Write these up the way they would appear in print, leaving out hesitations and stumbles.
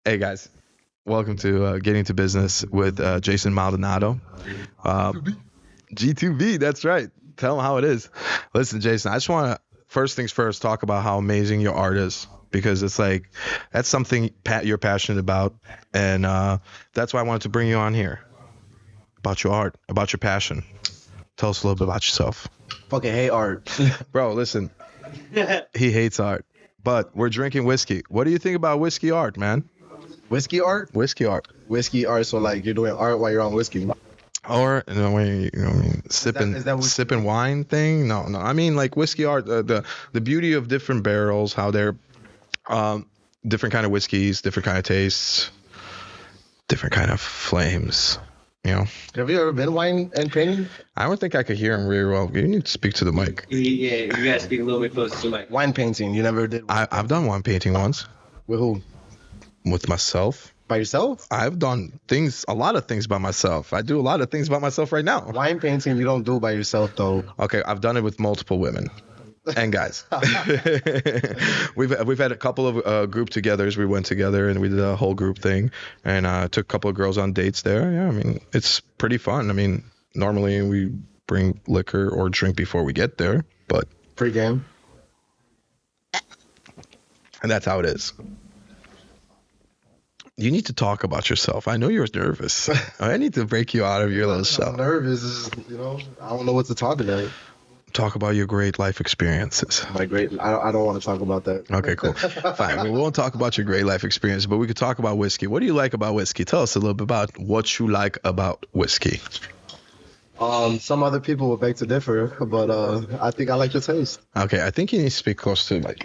Hey guys, welcome to Getting to Business with Jason Maldonado. G2B, that's right. Tell them how it is. Listen, Jason, I just want to, first things first, talk about how amazing your art is, because it's like, that's something you're passionate about. And that's why I wanted to bring you on here. About your art, about your passion. Tell us a little bit about yourself. Fucking hate art. Bro, listen, he hates art, but we're drinking whiskey. What do you think about whiskey art, man? Whiskey art? Whiskey art. Whiskey art, so like you're doing art while you're on whiskey. Or sipping wine thing? No. I mean like whiskey art. The beauty of different barrels, how they're different kind of whiskeys, different kind of tastes, different kind of flames. You know. Have you ever been wine and painting? I don't think I could hear him really well. You need to speak to the mic. Yeah, you gotta speak a little bit closer to the mic. Wine painting, you never did? I've done wine painting once. With who? With myself. By yourself? I've done a lot of things by myself. I do a lot of things by myself right now. Wine painting, you don't do by yourself though. Okay, I've done it with multiple women and guys. We've had a couple of group togethers. We went together and we did a whole group thing, and took a couple of girls on dates there. Yeah, I mean, it's pretty fun. I mean, normally we bring liquor or drink before we get there, but Pre-game. and that's how it is. You need to talk about yourself. I know you're nervous. I need to break you out of your little shell. I'm nervous. I don't know what to talk about. Talk about your great life experiences. I don't want to talk about that. Okay, cool. Fine. We won't talk about your great life experience, but we could talk about whiskey. What do you like about whiskey? Tell us a little bit about what you like about whiskey. Some other people would beg to differ, but I think I like your taste. Okay, I think you need to speak close to the mic.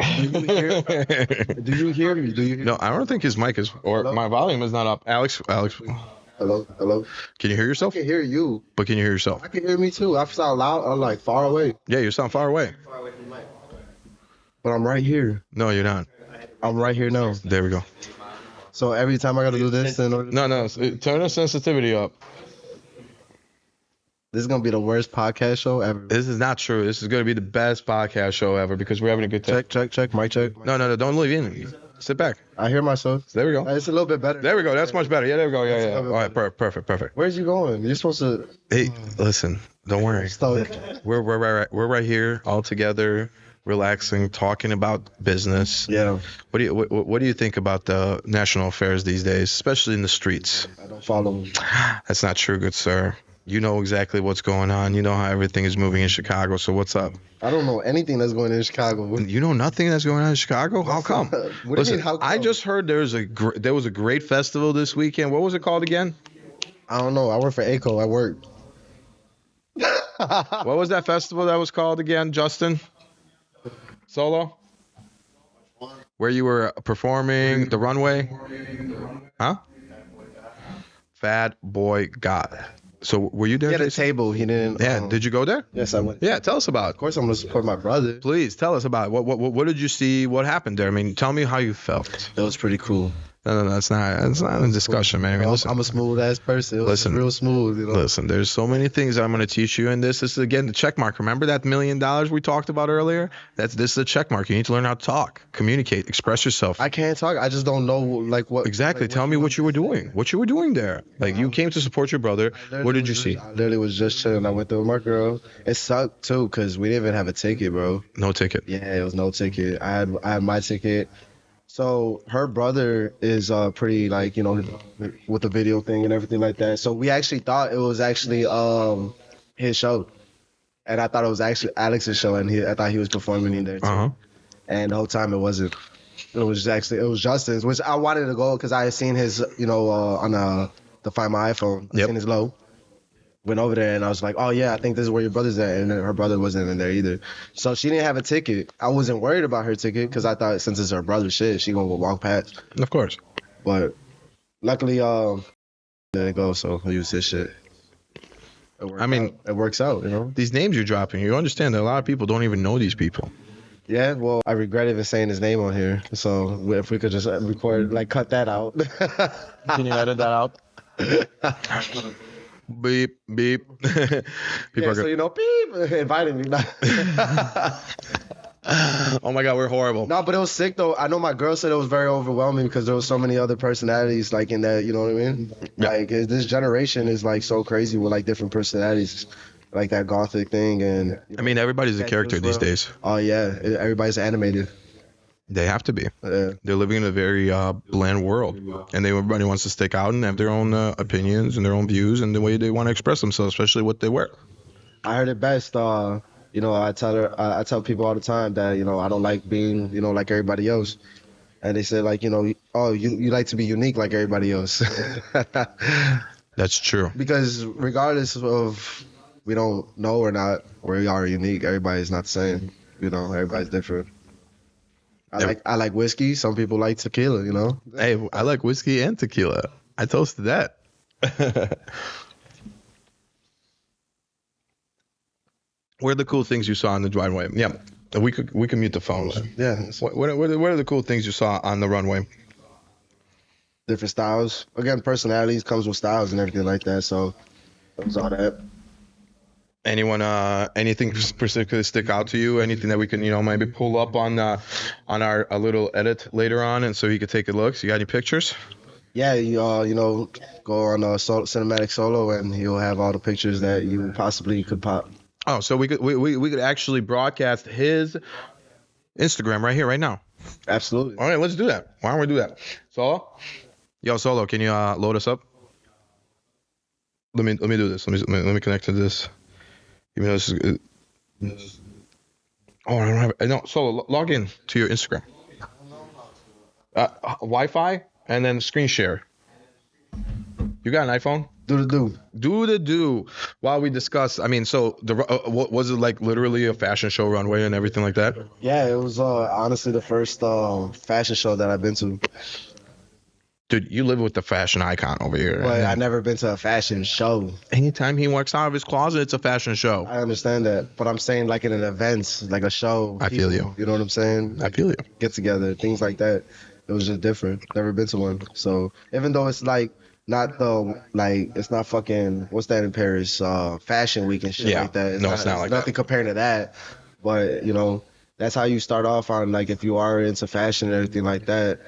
Do you hear me? No, I don't think his mic is, or Hello? my volume is not up. Alex, Hello. can you hear I yourself? can hear you. But can you hear yourself? I can hear me too. I sound loud. I'm like far away, Yeah, you sound far away. but I'm right here. No, you're not. I'm right here now. There we go. So every time I gotta do this in order. No, turn the sensitivity up. This is gonna be the worst podcast show ever. This is not true. This is going to be the best podcast show ever because we're having a good time. Check. Mic check. No, don't leave in. Sit back. I hear myself. There we go. It's a little bit better. There we go. That's much better. Yeah, there we go. Yeah. All right, perfect. Where's you going? You're supposed to. Hey, listen, don't worry. Stoic. We're right here, all together, relaxing, talking about business. Yeah. What do you think about the national affairs these days, especially in the streets? I don't follow. That's not true, good sir. You know exactly what's going on. You know how everything is moving in Chicago. So what's up? I don't know anything that's going on in Chicago. You know nothing that's going on in Chicago? How come? What do you mean, how come? I just heard there was a great festival this weekend. What was it called again? I don't know. I work for ACO. I work. What was that festival that was called again, Justin? Solo? Where you were performing the runway? Huh? Fat Boy God. So were you there? He had a Jason? table. He didn't. Yeah. Did you go there? Yes, I went. Yeah. Tell us about it. Of course, I'm gonna support my brother. Please tell us about it. What did you see? What happened there? I mean, tell me how you felt. It was pretty cool. No, that's not a discussion, man. I mean, listen. I'm a smooth ass person. It was Listen. real smooth. Listen, there's so many things I'm going to teach you in this. This is, again, the check mark. Remember that $1 million we talked about earlier? This is a check mark. You need to learn how to talk, communicate, express yourself. I can't talk. I just don't know like what. Exactly. Like, Tell me what you were doing. What you were doing there. Like, you came to support your brother. What did you see? I literally was just chilling. I went there with my girl. It sucked too because we didn't even have a ticket, bro. No ticket. Yeah, it was no ticket. I had my ticket. So her brother is pretty like, with the video thing and everything like that. So we actually thought it was actually his show. And I thought it was actually Alex's show, and I thought he was performing in there too. Uh-huh. And the whole time it wasn't. It was Justin's, which I wanted to go because I had seen his, on the Find My iPhone. I Yep. seen his low. Went over there and I was like, oh yeah, I think this is where your brother's at. And her brother wasn't in there either. So she didn't have a ticket. I wasn't worried about her ticket because I thought since it's her brother's shit, she gonna go walk past. Of course. But luckily, didn't go, so I used his shit. It works out. These names you're dropping, you understand that a lot of people don't even know these people. Yeah, well, I regret even saying his name on here. So if we could just cut that out. Can you edit that out? Beep, beep. People Yeah, are so beep, invited me. Oh my God, we're horrible. No, but it was sick though. I know my girl said it was very overwhelming because there was so many other personalities like in that. You know what I mean? Yeah. Like this generation is like so crazy with like different personalities, like that gothic thing and. I mean, everybody's a character these days. Oh yeah, everybody's animated. They have to be. Yeah. They're living in a very bland world, and everybody wants to stick out and have their own opinions and their own views and the way they want to express themselves, especially what they wear. I heard it best. You know, I tell people all the time that you know I don't like being you know like everybody else, and they say like you know oh you like to be unique like everybody else. That's true. Because regardless of we don't know or not, we are unique. Everybody's not the same. You know, everybody's different. I like whiskey. Some people like tequila. You know. Hey, I like whiskey and tequila. I toasted that. What are the cool things you saw on the runway? Yeah, we could mute the phones. Yeah. What are the cool things you saw on the runway? Different styles. Again, personalities comes with styles and everything like that. So it was all that. Anyone, anything particularly stick out to you? Anything that we can, maybe pull up on our a little edit later on, and so you could take a look. So you got any pictures? Yeah, you go on cinematic solo, and you'll have all the pictures that you possibly could pop. Oh, so we could actually broadcast his Instagram right here, right now. Absolutely. All right, let's do that. Why don't we do that? Solo? Yo, Solo, can you load us up? Let me do this. Let me connect to this. Even though this is. Oh, I don't have. No, Solo, log in to your Instagram. Wi-Fi and then screen share. You got an iPhone? Do the do. While we discuss, I mean, so what was it like? Literally a fashion show runway and everything like that? Yeah, it was honestly the first fashion show that I've been to. Dude, you live with the fashion icon over here. But I've never been to a fashion show. Anytime he walks out of his closet, it's a fashion show. I understand that, but I'm saying like in an event, like a show. I feel you. You know what I'm saying? I feel you. Get together, things like that. It was just different. Never been to one. So even though it's like not it's not fucking what's that in Paris? Fashion week and shit like that. It's not like nothing that. comparing to that. But that's how you start off on like if you are into fashion and everything like that.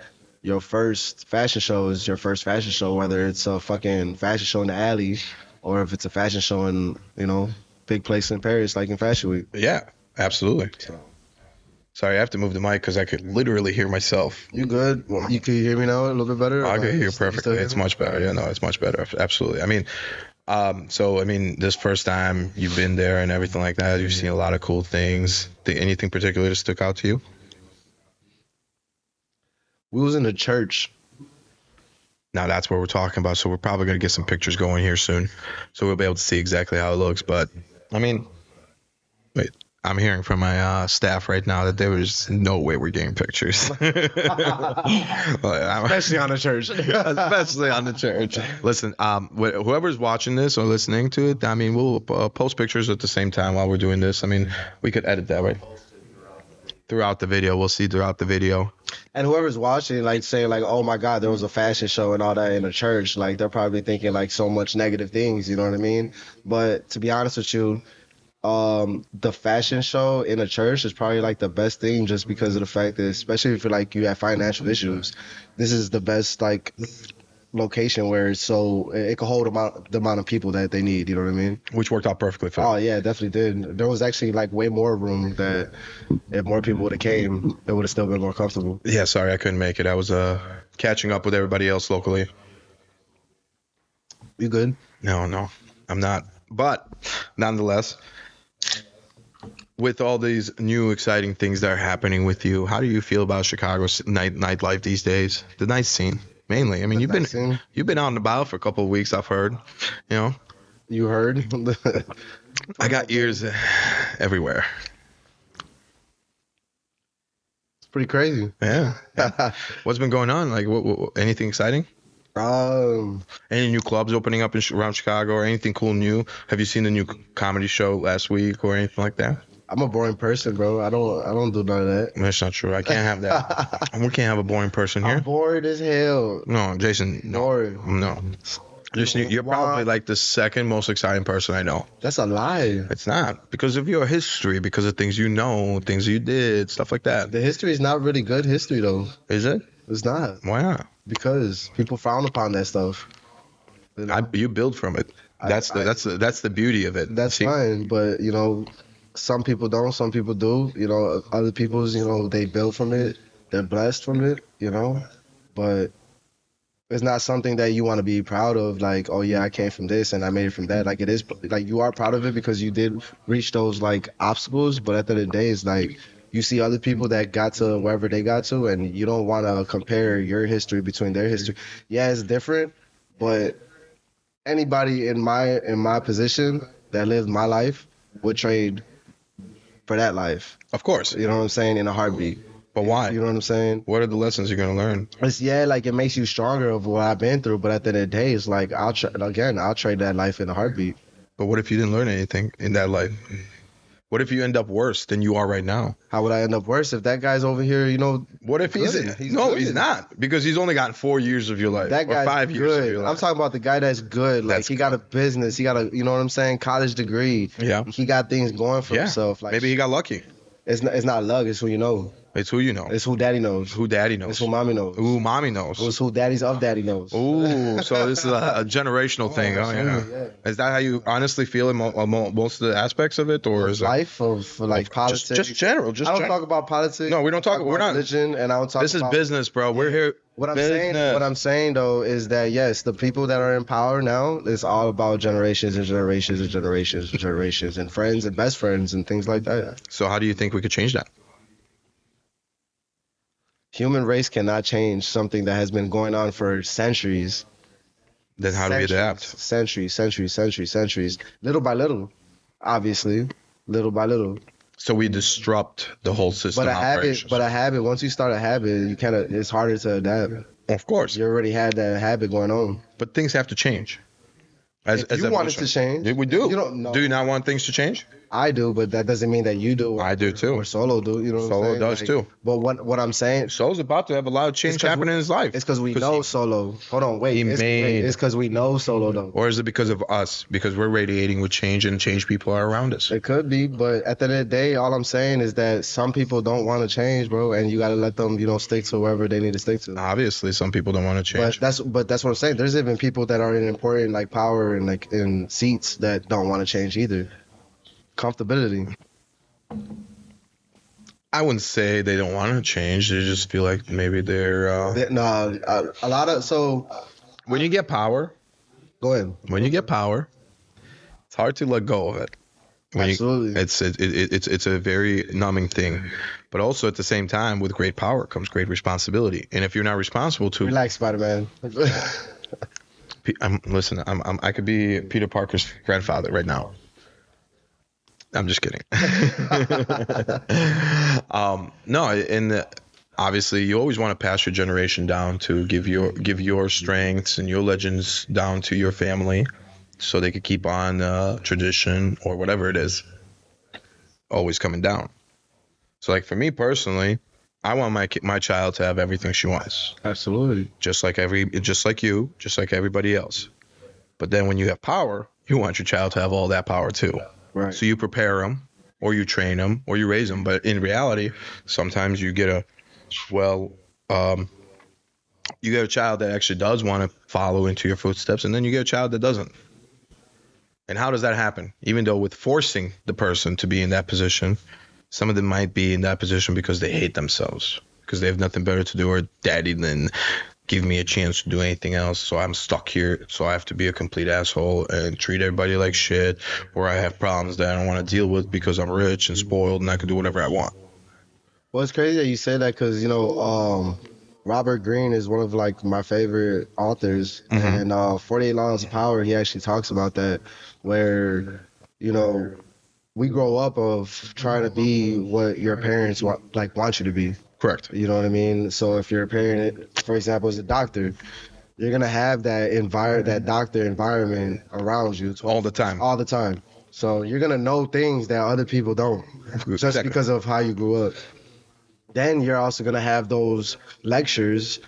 Your first fashion show is your first fashion show, whether it's a fucking fashion show in the alley or if it's a fashion show in, big place in Paris, like in Fashion Week. Yeah, absolutely. Sorry, I have to move the mic because I could literally hear myself. You good? You can hear me now a little bit better? I can hear you perfectly. It's much better. Yeah, no, it's much better. Absolutely. I mean, this first time you've been there and everything like that, you've seen a lot of cool things. Anything particular that stuck out to you? We was in a church. Now that's what we're talking about. So we're probably going to get some pictures going here soon. So we'll be able to see exactly how it looks. But, I mean, wait. I'm hearing from my staff right now that there was no way we're getting pictures. Especially on the church. Especially on the church. Listen, whoever's watching this or listening to it, I mean, we'll post pictures at the same time while we're doing this. I mean, we could edit that, right? Throughout the video. We'll see throughout the video. And whoever's watching, like, saying, like, oh, my God, there was a fashion show and all that in a church, like, they're probably thinking, like, so much negative things, you know what I mean? But to be honest with you, the fashion show in a church is probably like the best thing just because of the fact that, especially if you have financial issues, this is the best like location where it can hold the amount of people that they need, you know what I mean? Which worked out perfectly for Oh yeah, it definitely did. There was actually like way more room that if more people would have came, it would have still been more comfortable. Yeah, sorry I couldn't make it. I was catching up with everybody else locally. You good? No, I'm not. But nonetheless, with all these new exciting things that are happening with you, how do you feel about Chicago's nightlife these days? The night scene, mainly. I mean, you've been out and about for a couple of weeks, I've heard. You heard? I got ears everywhere. It's pretty crazy. Yeah. What's been going on? Like, what anything exciting? Any new clubs opening up around Chicago or anything cool new? Have you seen the new comedy show last week or anything like that? I'm a boring person, bro. I don't do none of that. That's not true. I can't have that. We can't have a boring person here. I'm bored as hell. No, Jason. No. Boring. No. You're probably like the second most exciting person I know. That's a lie. It's not because of your history, because of things you know, things you did, stuff like that. The history is not really good history though. Is it? It's not. Why not? Because people frown upon that stuff. You know? You build from it. That's the beauty of it. That's fine, but some people don't, some people do. Other people's, they build from it. They're blessed from it, but it's not something that you want to be proud of. Like, oh yeah, I came from this and I made it from that. Like, it is like you are proud of it because you did reach those like obstacles. But at the end of the day, it's like you see other people that got to wherever they got to, and you don't want to compare your history between their history. Yeah, it's different, but anybody in my position that lived my life would trade for that life. Of course. You know what I'm saying? In a heartbeat. But why? You know what I'm saying? What are the lessons you're going to learn? It's, like it makes you stronger of what I've been through. But at the end of the day, it's like I'll trade that life in a heartbeat. But what if you didn't learn anything in that life? What if you end up worse than you are right now? How would I end up worse if that guy's over here, What if he's not. Because he's only gotten 4 years of your life. That guy's or 5 years good. of your life. I'm talking about the guy that's good. Like, he got a business. He got a, you know what I'm saying, college degree. Yeah. He got things going for himself. Like, maybe he got lucky. It's not luck. It's who you know. It's who you know. It's who daddy knows. Who daddy knows. It's who mommy knows. Who mommy knows. It's who daddy's of daddy knows. Ooh, so this is a generational thing. Oh, yeah. Is that how you honestly feel in most of the aspects of it? Or is life of like politics? Just general. I don't talk about politics. No, we don't talk. We're not religion, and I don't talk. This is business, bro. We're here. What I'm saying though is that yes, the people that are in power now, it's all about generations and generations and generations and generations and friends and best friends and things like that. So how do you think we could change that? Human race cannot change something that has been going on for centuries. Then how do we adapt? Centuries. Little by little, obviously. Little by little. So we disrupt the whole system. But a habit, once you start a habit, it's harder to adapt. Of course. You already had that habit going on. But things have to change. If you want it to change. We do. You don't know. Do you not want things to change? I do, but that doesn't mean that you do. I do too. Or Solo do. You know what I'm saying? Solo does too. But what I'm saying. Solo's about to have a lot of change happening in his life. It's because we know Solo. Hold on, wait. It's because we know Solo though. Or is it because of us? Because we're radiating with change and change people are around us. It could be, but at the end of the day, all I'm saying is that some people don't want to change, bro, and you got to let them, stick to wherever they need to stick to. Obviously, some people don't want to change. But that's what I'm saying. There's even people that are in important like power and like in seats that don't want to change either. Comfortability. I wouldn't say they don't want to change. They just feel like maybe they're. A lot of when you get power. Go ahead. When you get power, it's hard to let go of it. Absolutely. It's a very numbing thing, but also at the same time, with great power comes great responsibility. And if you're not responsible to relax, Spider-Man. Listen, I could be Peter Parker's grandfather right now. I'm just kidding. No, and obviously you always want to pass your generation down to give your strengths and your legends down to your family, so they could keep on tradition or whatever it is, always coming down. So like for me personally, I want my child to have everything she wants. Absolutely. Just like you, just like everybody else. But then when you have power, you want your child to have all that power too. Right. So you prepare them, or you train them, or you raise them. But in reality, sometimes you get a child that actually does want to follow into your footsteps, and then you get a child that doesn't. And how does that happen? Even though with forcing the person to be in that position, some of them might be in that position because they hate themselves, because they have nothing better to do, or daddy than give me a chance to do anything else, so I'm stuck here, so I have to be a complete asshole and treat everybody like shit, or I have problems that I don't want to deal with because I'm rich and spoiled and I can do whatever I want. Well, it's crazy that you say that because, Robert Greene is one of like my favorite authors, and 48 Laws of Power, he actually talks about that, where, we grow up of trying to be what your parents want you to be. Correct. You know what I mean? So if your parent, for example, is a doctor, you're gonna have that doctor environment around you all the time. All the time. So you're gonna know things that other people don't, just because of how you grew up. Then you're also gonna have those lectures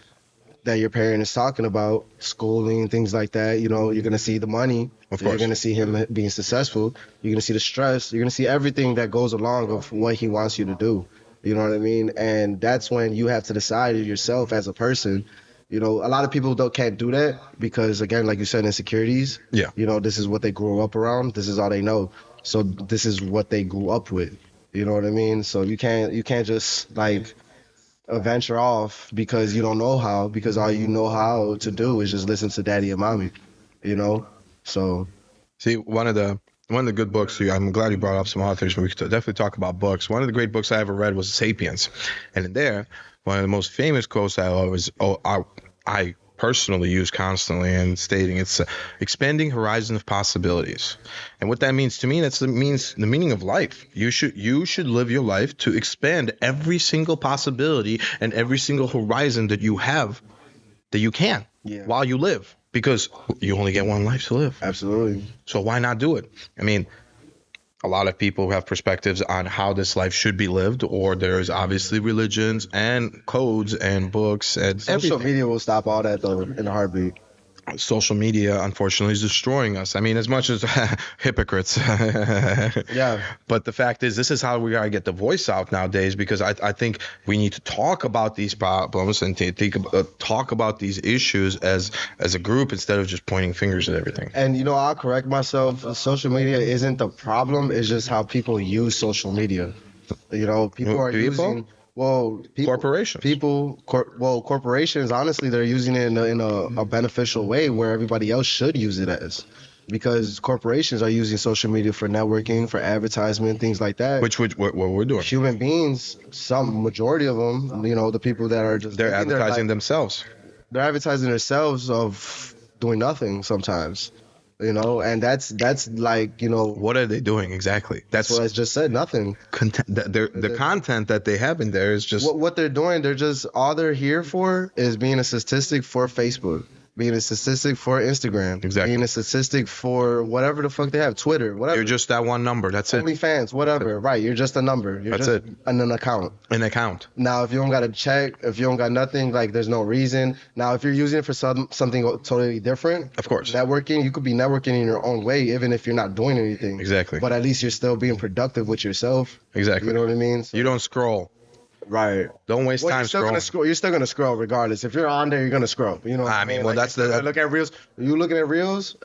that your parent is talking about, schooling, things like that. You know, you're gonna see the money. Of You're course. gonna see him being successful. You're gonna see the stress. You're gonna see everything that goes along of what he wants you to do. You know what I mean? And that's when you have to decide yourself as a person. You know, a lot of people can't do that because, again, like you said, insecurities. Yeah. You know, this is what they grew up around. This is all they know. So this is what they grew up with. You know what I mean? So you can't just like venture off because you don't know how, because all you know how to do is just listen to daddy and mommy, you know? So See, one of the good books. I'm glad you brought up some authors. We could definitely talk about books. One of the great books I ever read was *Sapiens*, and in there, one of the most famous quotes I personally use constantly, and stating it's expanding horizon of possibilities. And what that means to me, means the meaning of life. You should live your life to expand every single possibility and every single horizon that you have, that you can, while you live. Because you only get one life to live. absolutely. So why not do it? I mean, a lot of people have perspectives on how this life should be lived, or there's obviously religions and codes and books and Social everything. media will stop all that though in a heartbeat. Social media, unfortunately, is destroying us. I mean, as much as hypocrites. Yeah. But the fact is, this is how we gotta get the voice out nowadays, because I think we need to talk about these problems and talk about these issues as a group, instead of just pointing fingers at everything. And you know, I'll correct myself. Social media isn't the problem. It's just how people use social media. You know, people are using. Well, Corporations. Corporations, honestly, they're using it in a beneficial way where everybody else should use it as. Because corporations are using social media for networking, for advertisement, things like that. Which what we're doing. Human beings, some majority of them, you know, the people that are just... They're advertising themselves. They're advertising themselves of doing nothing sometimes. You know, and that's like, you know, What are they doing exactly? That's what I just said, nothing. the content that they have in there is just What they're doing, all they're here for is being a statistic for Facebook, being a statistic for Instagram, Exactly. being a statistic for whatever the fuck they have, Twitter, whatever. you're just that one number. That's it. OnlyFans, whatever. Right, you're just a number. You're That's just it. an account. An account. Now, if you don't got a check, if you don't got nothing, like there's no reason. Now, if you're using it for something totally different, Of course. networking, you could be networking in your own way, even if you're not doing anything. Exactly. But at least you're still being productive with yourself. Exactly. You know what I mean? So, You don't scroll. right. Don't waste Well, time you're still scrolling. gonna scroll. You're still gonna scroll regardless. If you're on there, you're gonna scroll. You know. What I mean, well, Like, that's if you the- look at reels. You looking at reels?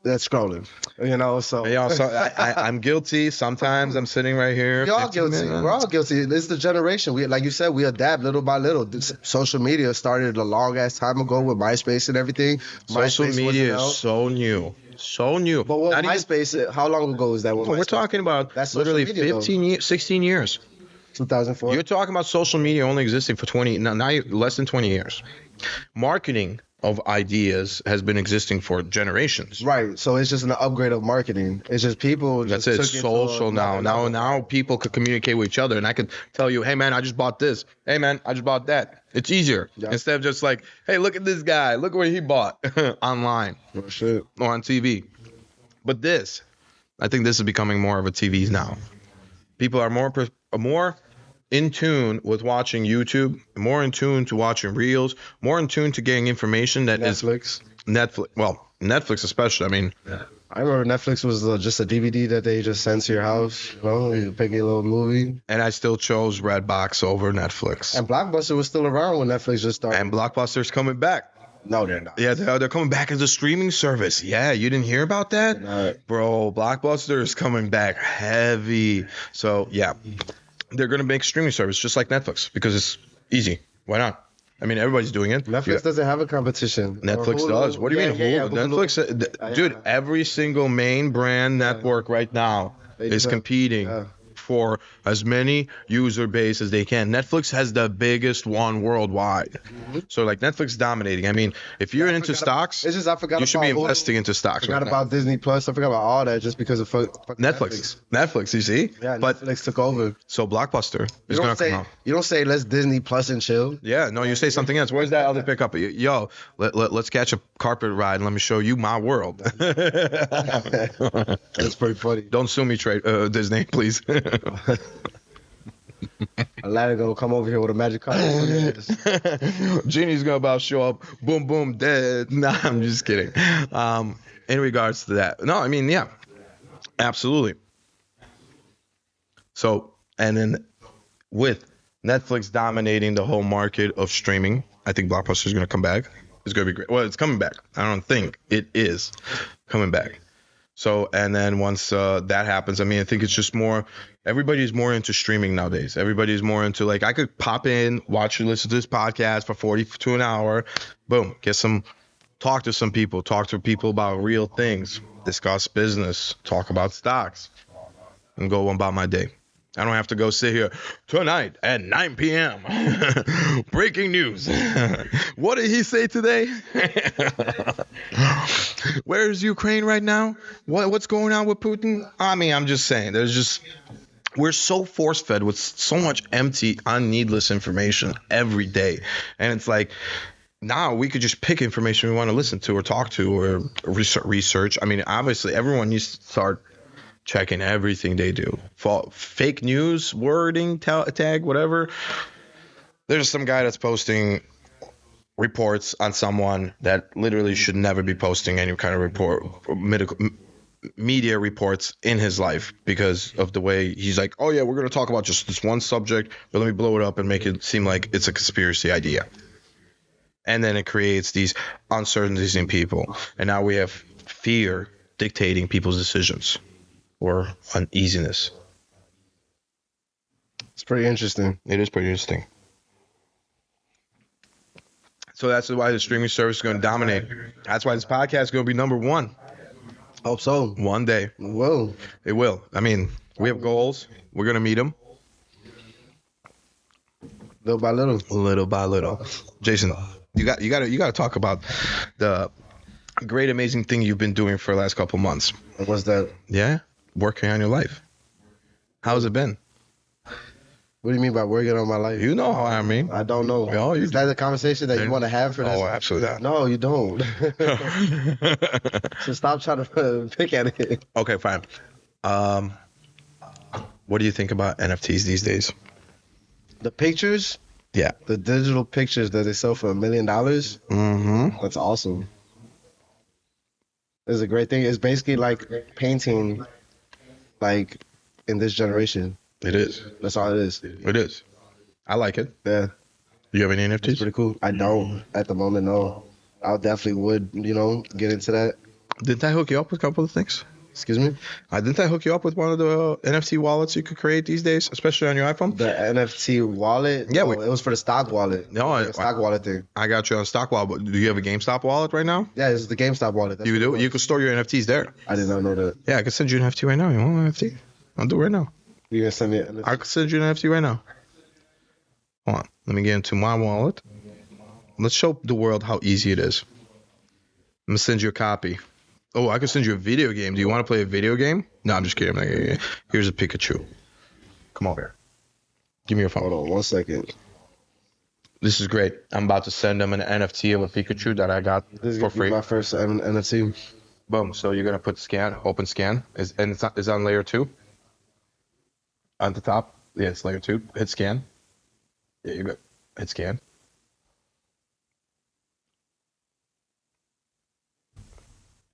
That's scrolling. You know. So. Yeah, so I'm guilty. Sometimes I'm sitting right here. We're all 15 guilty. minutes. We're all guilty. It's the generation. We, like you said, we adapt little by little. This social media started a long ass time ago with MySpace and everything. Social MySpace media wasn't out. is so new. So new. But what Not even- MySpace? How long ago is that? we're talking about That's social literally media, though. 15 years, 16 years. 2004. You're talking about social media only existing for 20, now less than 20 years. Marketing of ideas has been existing for generations. Right. So it's just an upgrade of marketing. It's just people. That's just it. took to Social now. another level. Now people could communicate with each other, and I could tell you, hey man, I just bought this. Hey man, I just bought that. It's easier Yeah. instead of just like, hey, look at this guy. Look what he bought online Oh, shit. or on TV. But I think this is becoming more of a TV now. People are more in tune with watching YouTube, more in tune to watching reels, more in tune to getting information that is Netflix. Well, Netflix especially. I mean, I remember Netflix was just a DVD that they just sent to your house. You know, you pick a little movie. and I still chose Redbox over Netflix. And Blockbuster was still around when Netflix just started. And Blockbuster's coming back. No, they're not. Yeah, they're coming back as a streaming service. Yeah, you didn't hear about that? Not. Bro, Blockbuster is coming back heavy. So, yeah, they're going to make streaming service just like Netflix because it's easy. Why not? I mean, everybody's doing it. Netflix doesn't have a competition. Netflix Or Hulu. does. What do you mean? Yeah, Hulu? Hulu. Netflix, dude, every single main brand network right now They is do. competing Yeah. for as many user base as they can. Netflix has the biggest one worldwide. So like Netflix dominating. I mean, if you're into stocks, It's just I forgot you should be about Hulu. investing into stocks. I forgot right now. about Disney Plus. I forgot about all that just because of fucking Netflix, you see? Yeah, But Netflix took over. so Blockbuster is You going don't to come say out. you don't say let's Disney Plus and chill. Yeah, no, you say something else. Where's that other pickup? Yo, let's catch a carpet ride and let me show you my world. That's pretty funny. Don't sue me, Disney, please. Aladdin gonna come over here with a magic card. Genie's gonna about show up, boom, boom, dead. Nah, I'm just kidding. In regards to that, no, I mean, yeah, absolutely. So, and then with Netflix dominating the whole market of streaming, I think Blockbuster is gonna come back. It's gonna be great. Well, it's coming back. I don't think it is coming back. So, and then once that happens, I mean, I think it's just more, everybody's more into streaming nowadays. Everybody's more into, like, I could pop in, watch and listen to this podcast for 40 to an hour, boom, talk to some people, talk to people about real things, discuss business, talk about stocks, and go on about my day. I don't have to go sit here tonight at 9 p.m. Breaking news. What did he say today? Where is Ukraine right now? What's going on with Putin? I mean, I'm just saying, we're so force-fed with so much empty, needless information every day. And it's like, now we could just pick information we want to listen to or talk to or research. I mean, obviously, everyone needs to start checking everything they do. Fake news, wording, tag, whatever. There's some guy that's posting reports on someone that literally should never be posting any kind of media reports in his life because of the way he's like, oh yeah, we're going to talk about just this one subject, but let me blow it up and make it seem like it's a conspiracy idea. And then it creates these uncertainties in people. And now we have fear dictating people's decisions. Or uneasiness. It's pretty interesting. It is pretty interesting. So that's why the streaming service is going to dominate. That's why this podcast is going to be number one. Hope so. One day. Whoa. It will. I mean, we have goals. We're going to meet them. Little by little. Little by little. Jason, you got to talk about the great, amazing thing you've been doing for the last couple months. What's that? Yeah? Working on your life. How's it been? What do you mean by working on my life? You know how I mean. I don't know. Oh, Is that the conversation that you want to have for this? Oh, absolutely not. No, you don't. So stop trying to pick at it. Okay, fine. What do you think about NFTs these days? The pictures? Yeah. The digital pictures that they sell for $1 million? Mm-hmm. That's awesome. It's a great thing. It's basically like painting, like, in this generation. It is. That's all it is. It is. I like it. Yeah. Do you have any NFTs? It's pretty cool. I don't at the moment, no. I definitely would, get into that. Didn't I hook you up with a couple of things? Excuse me? Didn't I hook you up with one of the NFT wallets you could create these days, especially on your iPhone? The NFT wallet? Yeah. Oh, it was for the stock wallet. No, the stock wallet thing. I got you on stock wallet. Do you have a GameStop wallet right now? Yeah, it's the GameStop wallet. That's You do? You can store your NFTs there. I did not know that. Yeah, I can send you an NFT right now. You want an NFT? I'll do it right now. You're going to send me an I can send you an NFT right now. Hold on. Let me get into my wallet. Let's show the world how easy it is. I'm going to send you a copy. Oh, I can send you a video game. Do you want to play a video game? No, I'm just kidding. Here's a Pikachu. Come over here. Give me your phone. Hold on 1 second. This is great. I'm about to send them an NFT of a Pikachu that I got This is for free. my first NFT. Boom. So you're going to put scan, open scan. It's on layer 2. On the top. Yeah, it's layer 2. Hit scan. Yeah, you go. Hit scan.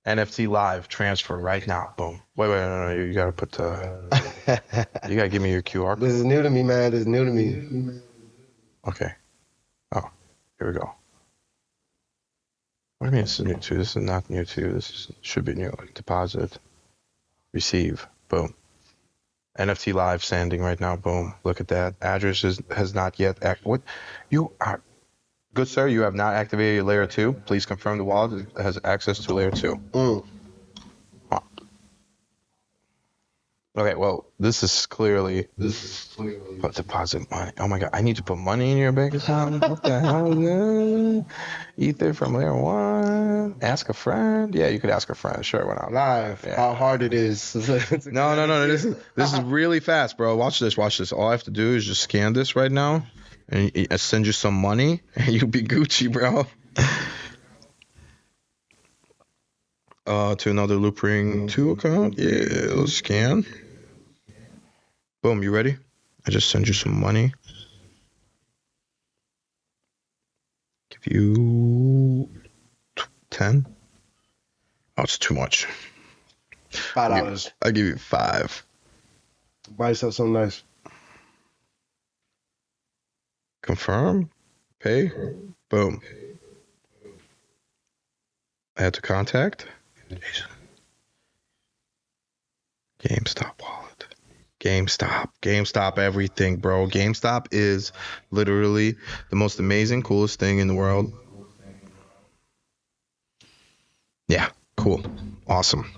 NFT live transfer right now. Boom. Wait, no. You gotta put you gotta give me your QR code. This is new to me, man. This is new to me. Okay. Oh, here we go. What do you mean this is new to? This is not new to. Should be new. Deposit. Receive. Boom. NFT live sending right now. Boom. Look at that. Address has not yet what? You are good, sir. You have not activated your layer 2. Please confirm the wallet has access to layer 2. Mm. Oh. Okay, well, this is clearly put deposit money. Oh my God, I need to put money in your bank account. What the hell is that? Ether from layer 1. Ask a friend. Yeah, you could ask a friend. Sure, why not? Live. Yeah. How hard it is. No. This is really fast, bro. Watch this. All I have to do is just scan this right now. And I send you some money, and you'll be Gucci, bro. To another Loopring 2 account. Yeah, let's scan. Boom, you ready? I just send you some money. Give you 10. Oh, it's too much. $5. I'll give you 5. Buy yourself something nice. Confirm. Pay. Boom. Add to contact. GameStop wallet. GameStop everything, bro. GameStop is literally the most amazing, coolest thing in the world. Yeah, cool. Awesome.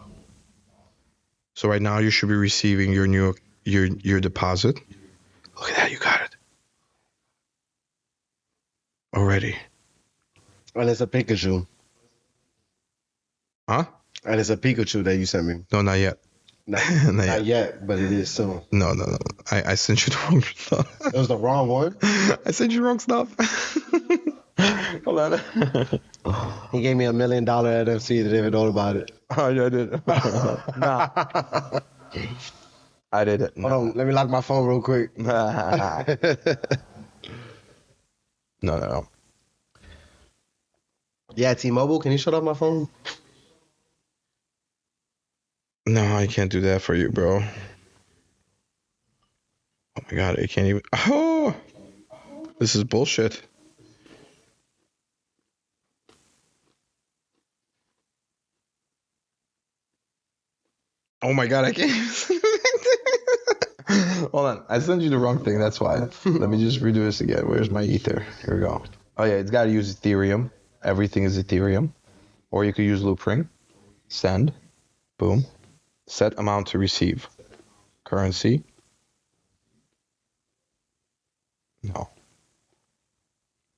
So right now you should be receiving your deposit. Look at that, you got it. Already. And it's a Pikachu. Huh? And it's a Pikachu that you sent me. No, not yet. Not yet, but it is soon. No. I sent you the wrong stuff. It was the wrong one? I sent you the wrong stuff. Hold on. He gave me $1 million NFC that didn't even know about it. Oh, yeah, I did. Nah. I did it. Hold on, let me lock my phone real quick. No. Yeah, T-Mobile, can you shut off my phone? No, I can't do that for you, bro. Oh my god, I can't even. Oh, this is bullshit. Oh my god, I can't even. Hold on, I sent you the wrong thing. That's why. Let me just redo this again. Where's my ether? Here we go. Oh yeah, it's got to use Ethereum. Everything is Ethereum, or you could use Loopring. Send. Boom. Set amount to receive. Currency. No.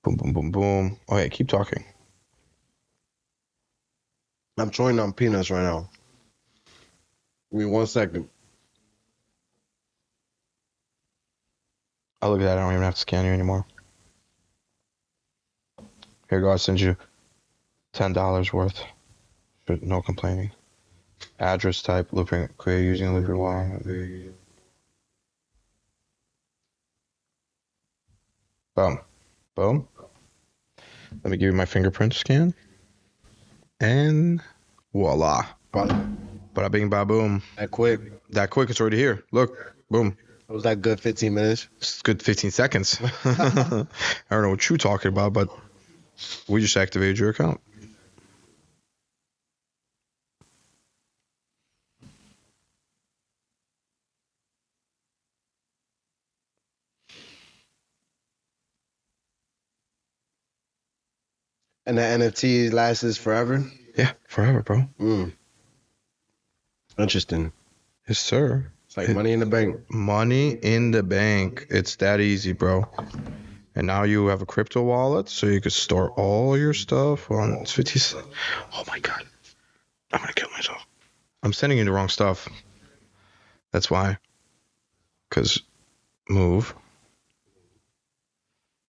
Boom. Oh yeah, keep talking. I'm chewing on peanuts right now. Give me 1 second. Oh, look at that. I don't even have to scan you anymore. Here you go. I send you $10 worth. No complaining. Address type, looping, create using looping wallet. Boom. Let me give you my fingerprint scan. And voila. Bada bing, ba boom. That quick. That quick, it's already here. Look, boom. It was that good 15 minutes. It's good 15 seconds. I don't know what you're talking about, but we just activated your account. And the NFT lasts forever? Yeah, forever, bro. Interesting. Yes, sir. It's like money in the bank. Money in the bank. It's that easy, bro. And now you have a crypto wallet, so you can store all your stuff on. It's 50. Oh my god, I'm gonna kill myself. I'm sending you the wrong stuff. That's why. Cause move.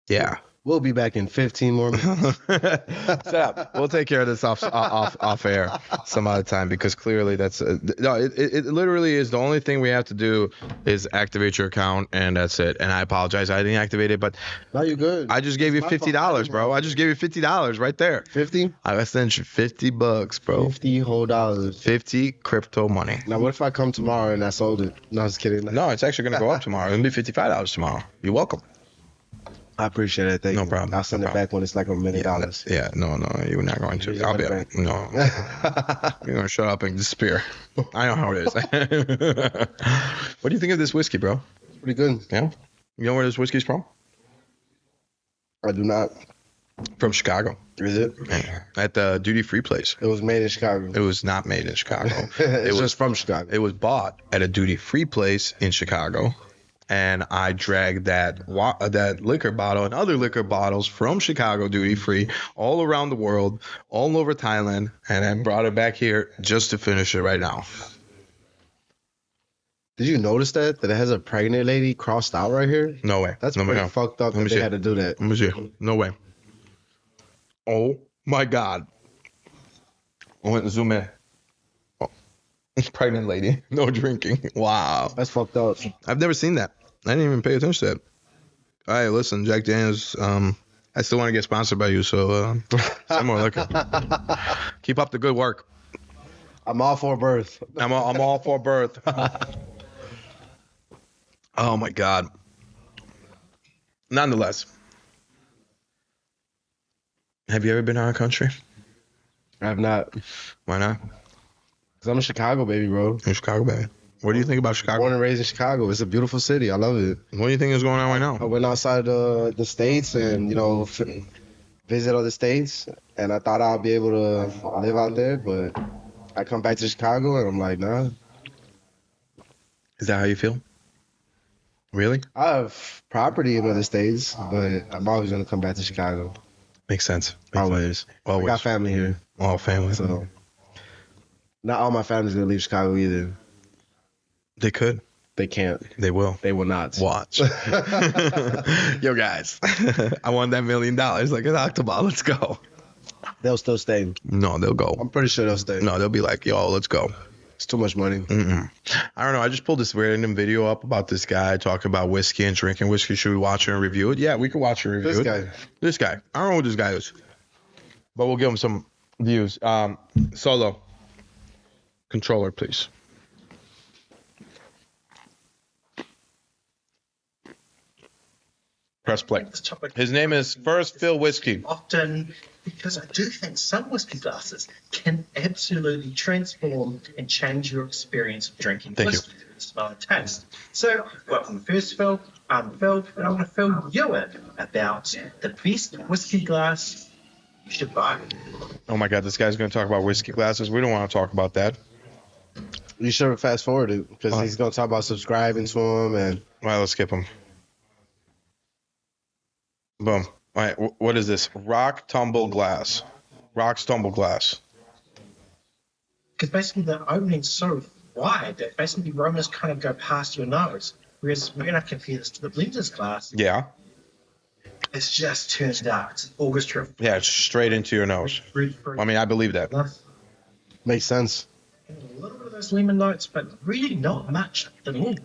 Yeah. We'll be back in 15 more minutes. Shut up. We'll take care of this off air some other time, because clearly that's no. It literally is the only thing we have to do is activate your account, and that's it. And I apologize, I didn't activate it, but No, you're good. I just gave you $50, bro. I just gave you $50 right there. 50? I sent you $50, bro. 50 whole dollars. 50 crypto money. Now, what if I come tomorrow and I sold it? No, I was kidding. No, it's actually gonna go up tomorrow. It'll be $55 tomorrow. You're welcome. I appreciate it. Thank No you. problem. I'll send No it back when it's like $1 million. Yeah, no, you're not going to. You're I'll be gonna no. You're gonna shut up and disappear. I know how it is. What do you think of this whiskey, bro? It's pretty good. Yeah. You know where this whiskey's from? I do not. From Chicago. Is it? At the duty-free place. It was made in Chicago. It was not made in Chicago. It was just from Chicago. It was bought at a duty-free place in Chicago. And I dragged that liquor bottle and other liquor bottles from Chicago duty-free all around the world, all over Thailand, and I brought it back here just to finish it right now. Did you notice that it has a pregnant lady crossed out right here? No way. That's no, pretty no. fucked up that they had to do that. Let me see. No way. Oh my God. I went and zoom in. Oh. Pregnant lady. No drinking. Wow. That's fucked up. I've never seen that. I didn't even pay attention to that. All right, listen, Jack Daniels. I still want to get sponsored by you, so some more liquor. Keep up the good work. I'm all for birth. I'm all for birth. Oh my God. Nonetheless, have you ever been out of country? I have not. Why not? Cause I'm a Chicago baby, bro. In Chicago, baby. What do you think about Chicago? Born and raised in Chicago. It's a beautiful city. I love it. What do you think is going on right I now? went outside the states and visit other states, and I thought I'd be able to live out there, but I come back to Chicago and I'm like, nah. Is that how you feel? Really? I have property in other states, but I'm always gonna come back to Chicago. Makes sense. Always. I got family here, All family. so not all my family's gonna leave Chicago either. They could. They can't. They will. They will not. Watch. Yo, guys. I won that $1 million like an Octoball. Let's go. They'll still stay. No, they'll go. I'm pretty sure they'll stay. No, they'll be like, yo, let's go. It's too much money. I don't know. I just pulled this random video up about this guy talking about whiskey and drinking whiskey. Should we watch it and review it? Yeah, we can watch it and review it. This guy. I don't know who this guy is, but we'll give him some views. Solo. Controller, please. Press play. His name is First Fill Whiskey. Often, because I do think some whiskey glasses can absolutely transform and change your experience of drinking Thank whiskey through the smell and taste. So, welcome to First Fill. I'm Phil, and I want to fill you in about the best whiskey glass you should buy. Oh my God, this guy's going to talk about whiskey glasses. We don't want to talk about that. You should have fast forwarded because he's gonna talk about subscribing to him and. All right, let's skip him. Boom. All right, what is this? Rock's Tumble Glass. Because basically the opening's so wide that basically the aromas kind of go past your nose. Whereas when I compare this to the blender's glass, Yeah. it's just turned out. It's orchestra. Yeah, it's straight into your nose. I mean, I believe that. Makes sense. A little bit of those lemon notes, but really not much at all.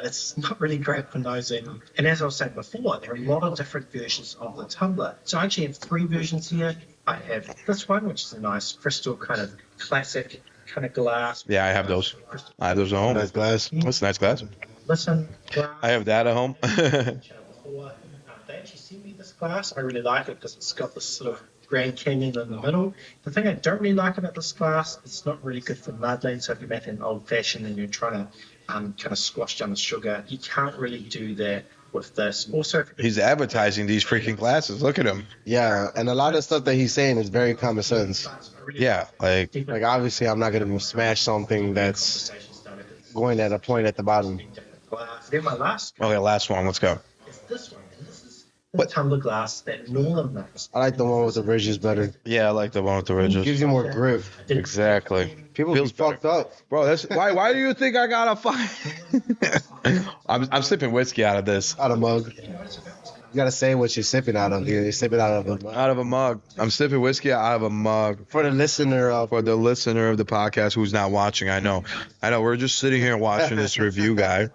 It's not really great for nosing. And as I was saying before, there are a lot of different versions of the tumbler. So I actually have 3 versions here. I have this one, which is a nice crystal kind of classic kind of glass. Yeah, I have those. I have those at home. Nice glass. That's a nice glass. Listen, glass. I have that at home. They actually sent me this glass. I really like it because it's got this sort of Grand Canyon in the middle. The thing I don't really like about this glass, it's not really good for muddling. So if you're making an old fashioned and you're trying to kind of squash down the sugar, you can't really do that with this. Also, He's advertising these freaking glasses. Look at him. Yeah, and a lot of stuff that he's saying is very common sense. Yeah, like Like obviously, I'm not gonna smash something that's going at a point at the bottom. Then my last okay, last one. Let's go. is this one. And this is the tumbler glass that Nolan makes. I like the one with the ridges better. Yeah, I like the one with the Gives ridges. you more grip. Exactly. People Feels be fucked up. Bro, that's why do you think I got a fight? I'm sipping whiskey out of this. Out of mug. You gotta say what you're sipping out of. You're sipping out of a mug. Out of a mug. I'm sipping whiskey out of a mug. For the listener of For the listener of the podcast who's not watching, I know. We're just sitting here watching this review guy.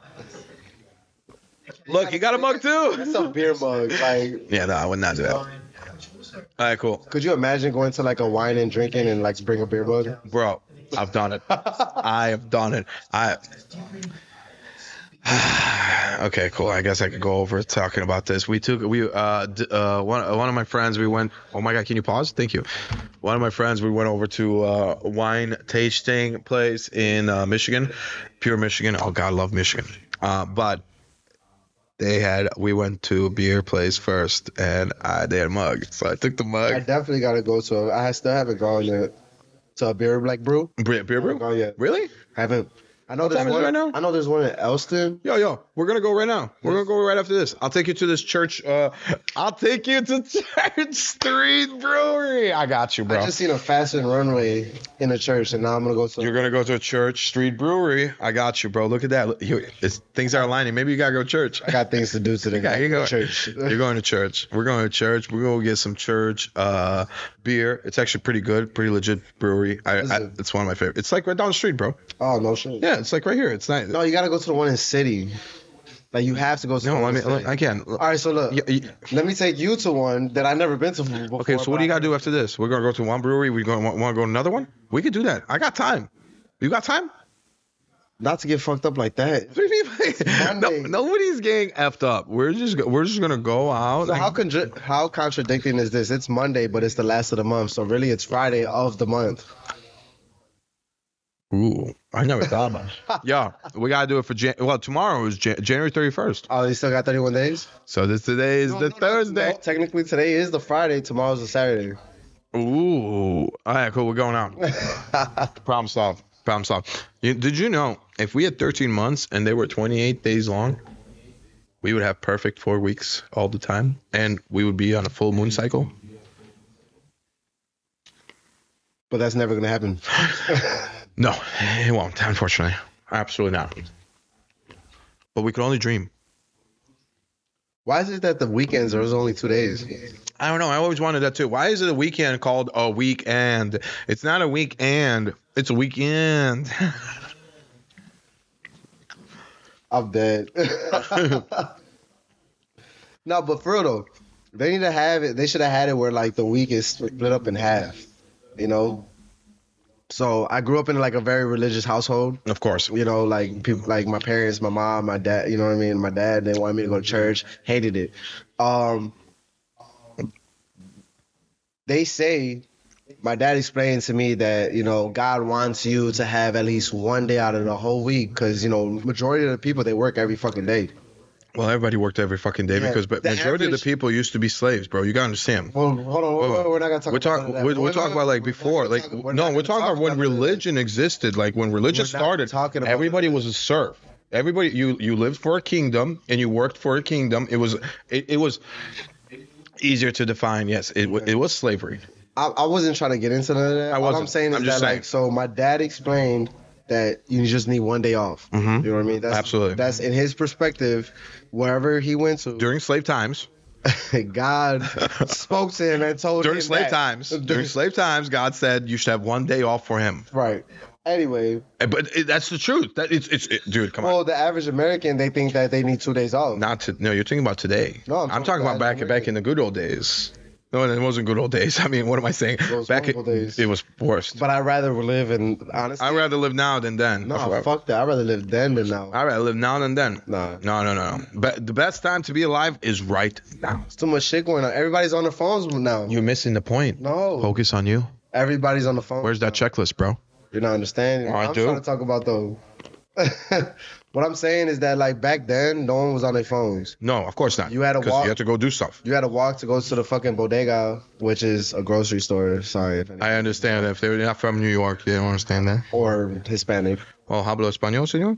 Look, you got a mug too. That's a beer mug. Like, Yeah, no, I would not do that. All right, cool. could you imagine going to like a wine and drinking and like bring a beer mug? Bro, I've done it. I have done it. Okay, cool. I guess I could go over talking about this. One of my friends, we went, oh my God, can you pause? Thank you. One of my friends, we went over to a wine tasting place in Michigan, pure Michigan. Oh God, I love Michigan. But we went to a beer place first and they had a mug. So I took the I mug. definitely gotta go to. I still haven't gone yet to a beer brew. Beer brew? Haven't gone yet. Really? Haven't. I know there's time is it one right now? I know there's one in Elston. Yo, we're gonna go right now. We're gonna go right after this. I'll take you to this church. I'll take you to Church Street Brewery. I got you, bro. I just seen a fashion runway in a church, and now I'm gonna go to. You're gonna go to a Church Street Brewery. I got you, bro. Look at that. Things are aligning. Maybe you gotta go to church. I got things to do today. Yeah, you go. Church. You're going to church. We're going to church. We're gonna get some church beer. It's actually pretty good, pretty legit brewery. It's one of my favorites. It's like right down the street, bro. Oh no shit. Yeah, it's like right here. It's nice. No, you gotta go to the one in City. Like you have to go to. No, one I to mean, stay. again. All right, so look, let me take you to one that I've never been to before. Okay, so what do you got to do after this? We're going to go to one brewery. We going want to go to another one? We could do that. I got time. You got time? Not to get fucked up like that. No, nobody's getting effed up. We're just gonna go out. So how contradicting is this? It's Monday, but it's the last of the month. So really, it's Friday of the month. Ooh, I never thought about it. Yeah, we gotta do it for tomorrow is January 31st. Oh, you still got 31 days? So today is the Thursday. No, technically, today is the Friday. Tomorrow's the Saturday. Ooh, all right, cool. We're going out. Problem solved. Did you know if we had 13 months and they were 28 days long, we would have perfect 4 weeks all the time, and we would be on a full moon cycle? But that's never gonna happen. No, it won't, unfortunately. Absolutely not. But we could only dream. Why is it that the weekends are only 2 days? I don't know. I always wanted that too. Why is it a weekend called a weekend? It's not a weekend. It's a weekend. I'm dead. No, but for real though, they need to have it. They should have had it where like the week is split up in half. You know. So I grew up in like a very religious household. Of course. You know, like people, like my parents, my mom, my dad. You know what I mean? My dad didn't want me to go to church. Hated it. They say, my dad explained to me that, you know, God wants you to have at least one day out of the whole week because, you know, majority of the people, they work every fucking day. Well, everybody worked every fucking day because majority of the people used to be slaves, bro. You got to understand. Well, hold on. We're not going to talk about that. We're talking about like before. Like, no, we're talking about when religion existed. Like when religion started, everybody was a serf. Everybody, you lived for a kingdom and you worked for a kingdom. It was easier to define. Yes, it was slavery. I wasn't trying to get into that. All I'm saying is that, like, so my dad explained that you just need one day off. Mm-hmm. You know what I mean? Absolutely. That's in his perspective, wherever he went to. During slave times. God spoke to him and told During him slave times. During slave times, God said you should have one day off for him. Right. Anyway. But that's the truth. Dude, come on. Well, the average American, they think that they need 2 days off. No, you're thinking about today. No, I'm talking about back in the good old days. No, it wasn't good old days. I mean, what am I saying? Days. It was worst. But I'd rather live in, honestly. I'd rather live now than then. No, fuck that. I'd rather live then than now. I'd rather live now than then. Nah. No. But the best time to be alive is right now. There's too much shit going on. Everybody's on their phones now. You're missing the point. No. Focus on you. Everybody's on the phone. Where's that checklist, bro? You're not understanding. I I'm do. trying to talk about though. What I'm saying is that like back then, no one was on their phones. No, of course not. You had to walk. You had to go do stuff. You had to walk to go to the fucking bodega, which is a grocery store. Sorry. I understand that if they're not from New York, they don't understand that. Or Hispanic. Oh, hablo español, señor?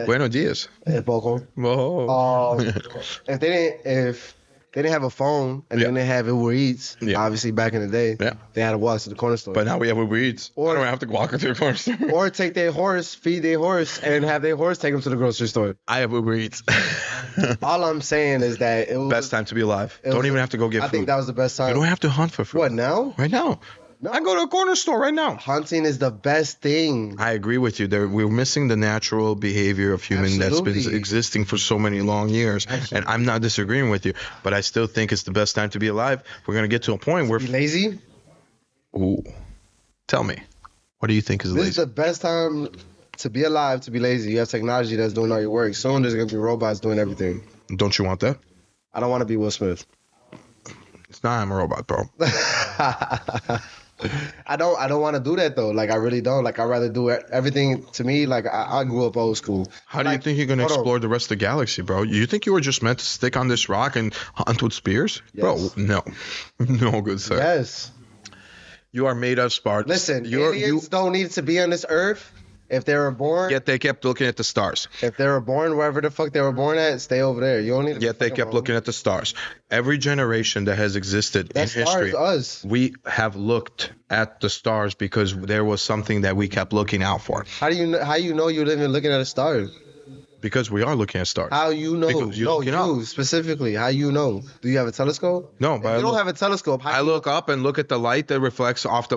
Buenos días. Poco. Whoa. If they didn't have a phone and they didn't have Uber Eats, obviously back in the day, they had to walk to the corner store. But now we have Uber Eats. Or I don't have to walk to the corner store. Or take their horse, feed their horse, and have their horse take them to the grocery store. I have Uber Eats. All I'm saying is that it was best time to be alive. Don't even have to go get food. I think that was the best time. You don't have to hunt for food. What, now? Right now. No. I go to a corner store right now. Hunting is the best thing. I agree with you. We're missing the natural behavior of human that's been existing for so many long years. Absolutely. And I'm not disagreeing with you, but I still think it's the best time to be alive. We're going to get to a point where... Be lazy? Ooh. Tell me. What do you think is lazy? This is the best time to be alive, to be lazy. You have technology that's doing all your work. Soon there's going to be robots doing everything. Don't you want that? I don't want to be Will Smith. It's not I'm a robot, bro. I don't want to do that though. Like I really don't. Like I'd rather do everything. To me, like I grew up old school. How do you think you're gonna explore the rest of the galaxy, bro? You think you were just meant to stick on this rock and hunt with spears? Yes. Bro, no, good sir. Yes. You are made of sparks. Listen, aliens don't need to be on this earth. If they were born, yet they kept looking at the stars. If they were born wherever the fuck they were born at, stay over there. You don't need. Yet they kept looking at the stars. Every generation that has existed in history, we have looked at the stars because there was something that we kept looking out for. How do you know you're living looking at the stars? Because we are looking at stars. How you know? Because you're No, looking you up. specifically. How you know? Do you have a telescope? No, If but you I don't look- have a telescope. How I you look up and look at the light that reflects off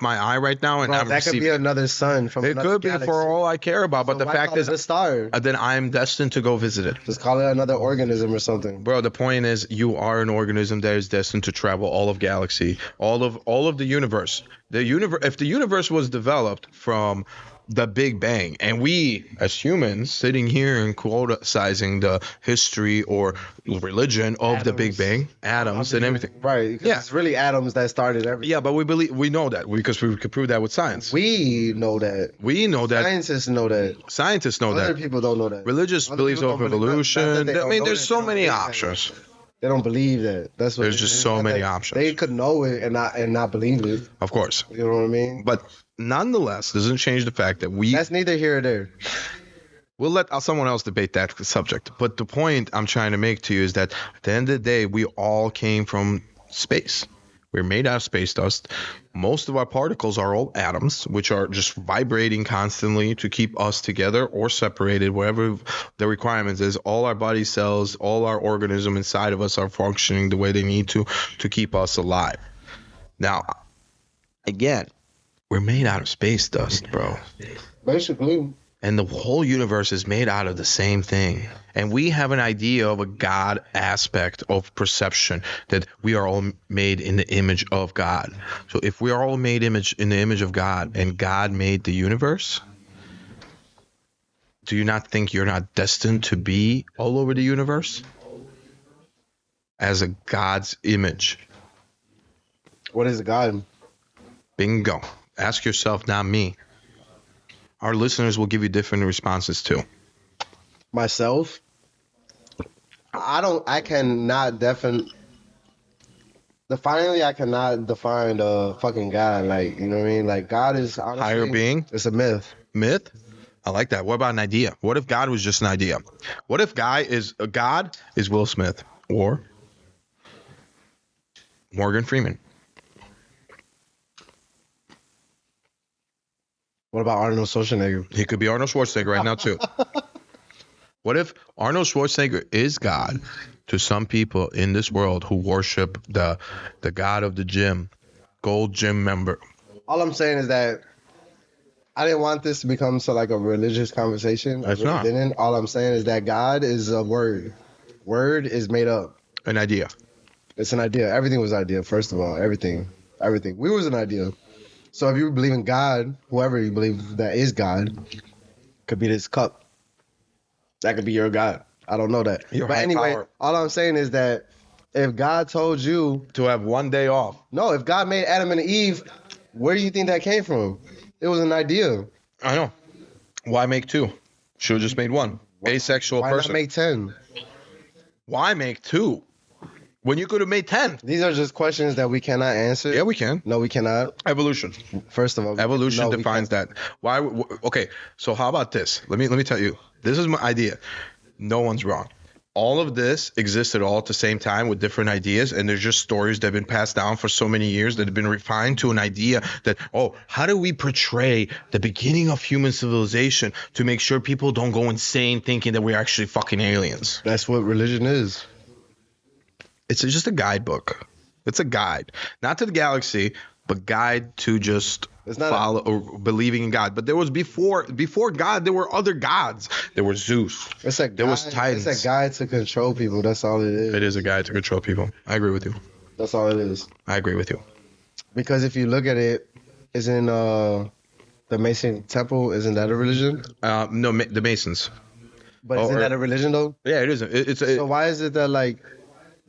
my eye right now, and Bro, I'm that could be receiving. another sun from It another could be galaxy. for all I care about, but So the why fact call is, it a star. then I'm destined to go visit it. Just call it another organism or something. Bro, the point is, you are an organism that is destined to travel all of galaxy, all of the universe. If the universe was developed from the Big Bang, and we as humans sitting here and criticizing the history or religion of the Big Bang, atoms and everything. Right. Because Yeah. it's really atoms that started everything. Yeah, but we know that because we could prove that with science. We know that. We know that. Scientists know that. Scientists know Other that. people don't know that. Religious Other beliefs people of don't believe- not that evolution. they I don't mean, know there's that, so they don't many believe that. options. They don't believe that. That's what. There's just so not many that- options. They could know it and not believe it. Of course. You know what I mean? But nonetheless, doesn't change the fact that That's neither here or there. we'll let someone else debate that subject. But the point I'm trying to make to you is that at the end of the day, we all came from space. We're made out of space dust. Most of our particles are all atoms, which are just vibrating constantly to keep us together or separated, whatever the requirements is. All our body cells, all our organisms inside of us are functioning the way they need to keep us alive. Now, again, we're made out of space dust, bro. Basically. And the whole universe is made out of the same thing. And we have an idea of a God aspect of perception, that we are all made in the image of God. So if we are all made in the image of God, and God made the universe, do you not think you're not destined to be all over the universe as a God's image? What is God? Bingo. Ask yourself, not me. Our listeners will give you different responses too. Myself? I cannot define the fucking God. Like, you know what I mean? Like, God is honestly, Higher being? It's a myth. Myth? I like that. What about an idea? What if God was just an idea? What if God is Will Smith or Morgan Freeman? What about Arnold Schwarzenegger? He could be Arnold Schwarzenegger right now too. What if Arnold Schwarzenegger is God to some people in this world who worship the God of the gym, gold gym member? All I'm saying is that I didn't want this to become like a religious conversation. It's not. Didn't. All I'm saying is that God is a word. Word is made up. An idea. It's an idea. Everything was an idea, first of all. Everything. We was an idea. So if you believe in God, whoever you believe that is God, could be this cup. That could be your God. I don't know that. Your but high anyway, power. all I'm saying is that if God told you, To have one day off. no, if God made Adam and Eve, where do you think that came from? It was an idea. I know. Why make two? Should have just made one. Asexual Why person. not make 10? Why make two? When you could have made 10. These are just questions that we cannot answer. Yeah, we can. No, we cannot. Evolution. First of all, Evolution no, we defines can't. that. Why? Okay, so how about this? Let me tell you. This is my idea. No one's wrong. All of this existed all at the same time with different ideas, and there's just stories that have been passed down for so many years that have been refined to an idea that, oh, how do we portray the beginning of human civilization to make sure people don't go insane thinking that we're actually fucking aliens? That's what religion is. It's just a guidebook. It's a guide, not to the galaxy, but guide to just It's not follow or believing in God. But there was before God, there were other gods. There was Zeus. It's a There was Titans. It's a guide to control people. That's all it is. It is a guide to control people. I agree with you. That's all it is. I agree with you. Because if you look at it, isn't the Mason Temple, isn't that a religion? No, the Masons. But Oh, isn't or- that a religion though? Yeah, it isn't. So why is it that like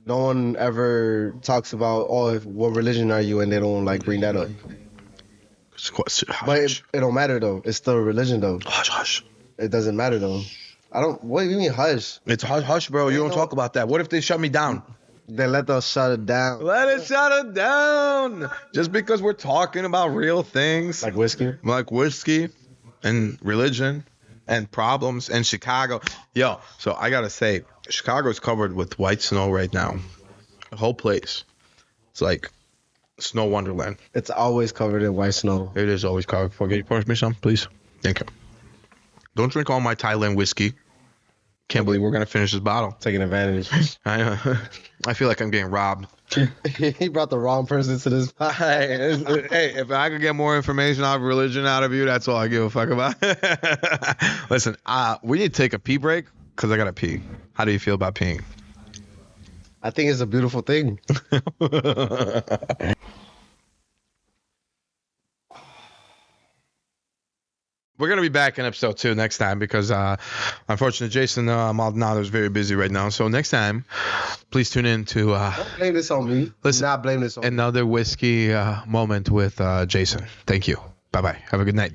no one ever talks about what religion are you, and they don't like bring that up? But it don't matter though. It's still a religion though. Hush. It doesn't matter though. What do you mean hush? It's hush, bro. You don't know- talk about that. What if they shut me down? Then let us shut it down. Let it shut it down. Just because we're talking about real things. Like whiskey. Like whiskey and religion and problems and Chicago. Yo, so I gotta say, Chicago's covered with white snow right now. The whole place. It's like snow wonderland. It's always covered in white snow. It is always covered. Can you pour me some, please? Thank you. Don't drink all my Thailand whiskey. Can't believe we're gonna finish this bottle. Taking advantage. I feel like I'm getting robbed. He brought the wrong person to this podcast. Hey, if I could get more information out of religion out of you, that's all I give a fuck about. Listen, we need to take a pee break because I gotta pee. How do you feel about peeing? I think it's a beautiful thing. We're going to be back in episode 2 next time because, unfortunately, Jason Maldonado is very busy right now. So next time, please tune in to Don't blame this on me. Listen, Not blame this on me. another whiskey moment with Jason. Thank you. Bye-bye. Have a good night.